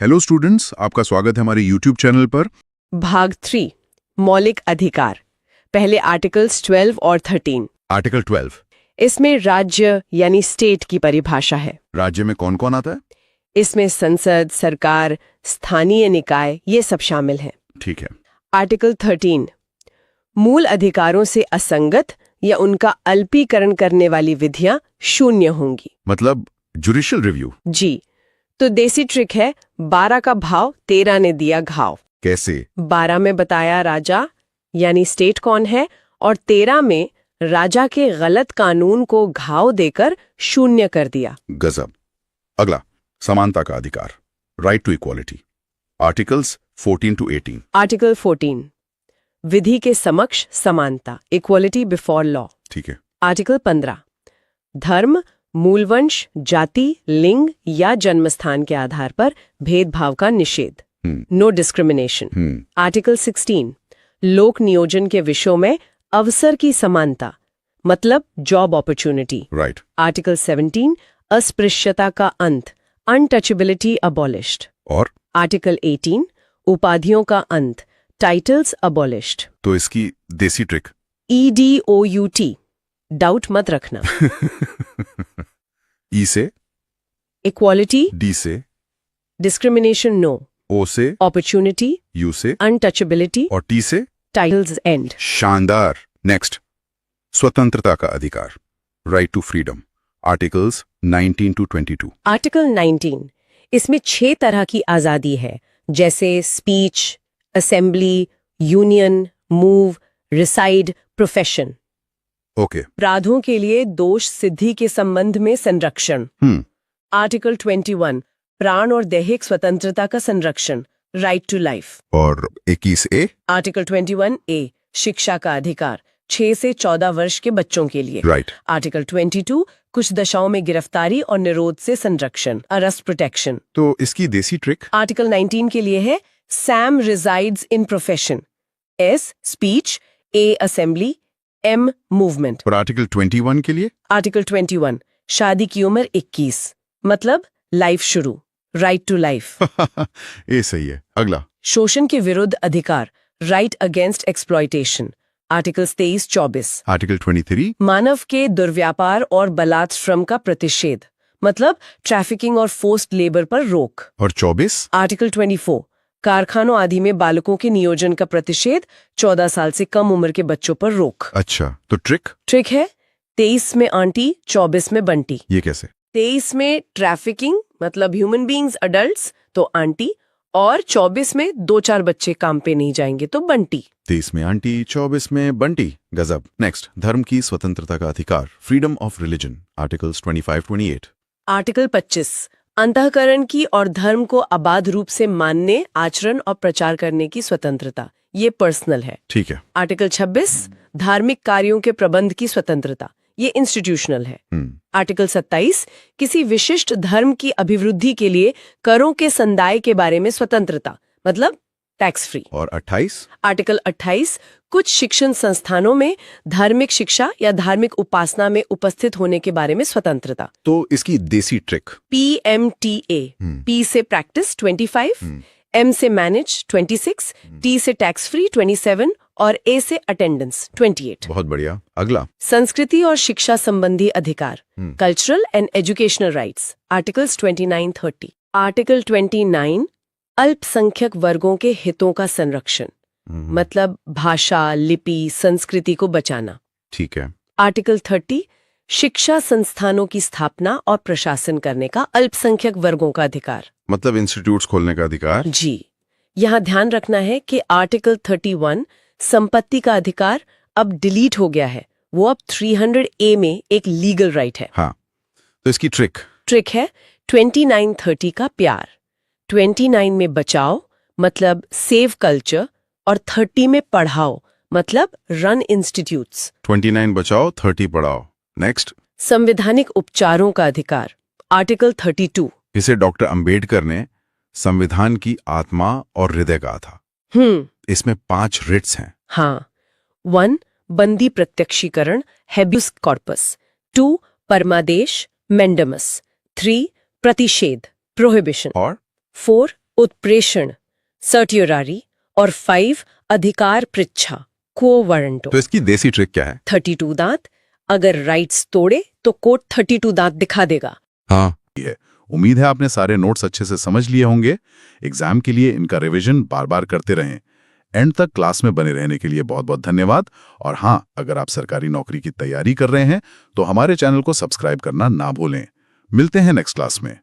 Hello students, आपका स्वागत है हमारे यूट्यूब चैनल पर। भाग 3 मौलिक अधिकार। पहले आर्टिकल्स 12 और 13। आर्टिकल 12। इसमें राज्य यानी स्टेट की परिभाषा है। राज्य में कौन कौन आता है? इसमें संसद, सरकार, स्थानीय निकाय ये सब शामिल हैं। ठीक है। आर्टिकल 13 मूल अधिकारों से असंगत या उनका अल्पीकरण करने वाली विधियां शून्य होंगी। मतलब जुडिशियल रिव्यू। जी, तो देसी ट्रिक है 12 का भाव 13 ने दिया घाव। कैसे? 12 में बताया राजा यानी स्टेट कौन है, और 13 में राजा के गलत कानून को घाव देकर शून्य कर दिया। गजब। अगला, समानता का अधिकार, right to equality. Articles 14 to 18। Article 14 विधि के समक्ष समानता, इक्वालिटी बिफोर लॉ। ठीक है। आर्टिकल 15 धर्म, मूलवंश, जाति, लिंग या जन्मस्थान के आधार पर भेदभाव का निषेध, नो डिस्क्रिमिनेशन। आर्टिकल 16 लोक नियोजन के विषयों में अवसर की समानता, मतलब जॉब अपॉर्चुनिटी। राइट। आर्टिकल 17 अस्पृश्यता का अंत, अनटचेबिलिटी अबॉलिश्ड। और आर्टिकल 18 उपाधियों का अंत, टाइटल्स अबॉलिश्ड। तो इसकी देसी ट्रिक? EDOUT डाउट मत रखना। ई से, इक्वालिटी, डी से, डिस्क्रिमिनेशन नो, ओ से, अपॉर्चुनिटी, यू से, अनटचेबिलिटी, और टी से। Titles and. शानदार। नेक्स्ट, स्वतंत्रता का अधिकार, right to freedom. Articles 19 to 22। Article 19 इसमें 6 तरह की आजादी है, जैसे speech, assembly, union, move, reside, profession. Okay. अपराधों के लिए दोष सिद्धि के संबंध में संरक्षण। आर्टिकल 21 प्राण और दैहिक स्वतंत्रता का संरक्षण, राइट टू लाइफ। और 21A। आर्टिकल 21A शिक्षा का अधिकार 6 से 14 वर्ष के बच्चों के लिए। राइट। आर्टिकल 22 कुछ दशाओं में गिरफ्तारी और निरोध से संरक्षण, अरेस्ट प्रोटेक्शन। तो इसकी देसी ट्रिक? आर्टिकल 19 के लिए है Sam resides in profession, S speech, A assembly, M movement. और आर्टिकल 21 के लिए? आर्टिकल 21 शादी की उम्र 21, मतलब लाइफ शुरू, राइट टू लाइफ। ये सही है। अगला, शोषण के विरुद्ध अधिकार, right against exploitation. Article 23-24 article 23 मानव के दुर्व्यापार और बलात्श्रम का प्रतिषेध, मतलब ट्रैफिकिंग और फोर्स्ड लेबर पर रोक। और 24 आर्टिकल 24 कारखानों आदि में बालकों के नियोजन का प्रतिषेध, 14 साल से कम उम्र के बच्चों पर रोक। अच्छा, तो ट्रिक? ट्रिक है 23 में आंटी, 24 में बंटी। ये कैसे? 23 में ट्रैफिकिंग मतलब ह्यूमन बीइंग्स अडल्ट्स तो आंटी, और 24 में 2-4 बच्चे काम पे नहीं जाएंगे तो बंटी। 23 में आंटी, 24 में बंटी। गजब। नेक्स्ट, धर्म की स्वतंत्रता का अधिकार, freedom of religion. Articles 25-28। Article 25 अंतःकरण की और धर्म को अबाध रूप से मानने, आचरण और प्रचार करने की स्वतंत्रता, ये पर्सनल है। ठीक है। आर्टिकल 26 धार्मिक कार्यों के प्रबंध की स्वतंत्रता, ये इंस्टीट्यूशनल है। आर्टिकल 27 किसी विशिष्ट धर्म की अभिवृद्धि के लिए करों के संदाय के बारे में स्वतंत्रता, मतलब टैक्स फ्री। और 28? आर्टिकल 28 कुछ शिक्षण संस्थानों में धार्मिक शिक्षा या धार्मिक उपासना में उपस्थित होने के बारे में स्वतंत्रता। तो इसकी देसी ट्रिक? PMTA, P से प्रैक्टिस 25, M से मैनेज 26, T से टैक्स फ्री 27 और A से अटेंडेंस 28। बहुत बढ़िया। अगला, संस्कृति और शिक्षा संबंधी अधिकार, cultural and educational rights. Articles 29-30। Article 29 अल्पसंख्यक वर्गों के हितों का संरक्षण, मतलब भाषा, लिपि, संस्कृति को बचाना। ठीक है। आर्टिकल 30 शिक्षा संस्थानों की स्थापना और प्रशासन करने का अल्पसंख्यक वर्गों का अधिकार, मतलब इंस्टीट्यूट्स खोलने का अधिकार। जी। यहाँ ध्यान रखना है कि आर्टिकल 31 संपत्ति का अधिकार अब डिलीट हो गया है, वो अब 300A में एक लीगल राइट है। हाँ, तो इसकी ट्रिक? ट्रिक है 29-30 का प्यार। 29 में बचाओ, मतलब सेव कल्चर, और 30 में पढ़ाओ, मतलब रन इंस्टीट्यूट्स। 29 बचाओ, 30 पढ़ाओ। नेक्स्ट, संवैधानिक उपचारों का अधिकार। आर्टिकल 32 इसे डॉक्टर अंबेडकर ने संविधान की आत्मा और हृदय कहा था। इसमें 5 रिट्स हैं। हाँ। 1 बंदी प्रत्यक्षीकरण, हेबियस कॉर्पस। 2 परमादेश, मेंडमस। 3 प्रतिषेध, प्रोहिबिशन। और 4 उत्प्रेषण सर्ट्योरारी और 5 अधिकार पृच्छा क्वो वारंटो। तो इसकी देसी ट्रिक क्या है? 32 दांत, अगर राइट्स तोड़े तो कोर्ट 32 दांत दिखा देगा। हाँ, ये उम्मीद है आपने सारे नोट्स अच्छे से समझ लिए होंगे। एग्जाम के लिए इनका रिवीजन बार बार करते रहें। एंड तक क्लास में बने रहने के लिए बहुत बहुत धन्यवाद। और हाँ, अगर आप सरकारी नौकरी की तैयारी कर रहे हैं तो हमारे चैनल को सब्सक्राइब करना ना भूलें। मिलते हैं नेक्स्ट क्लास में।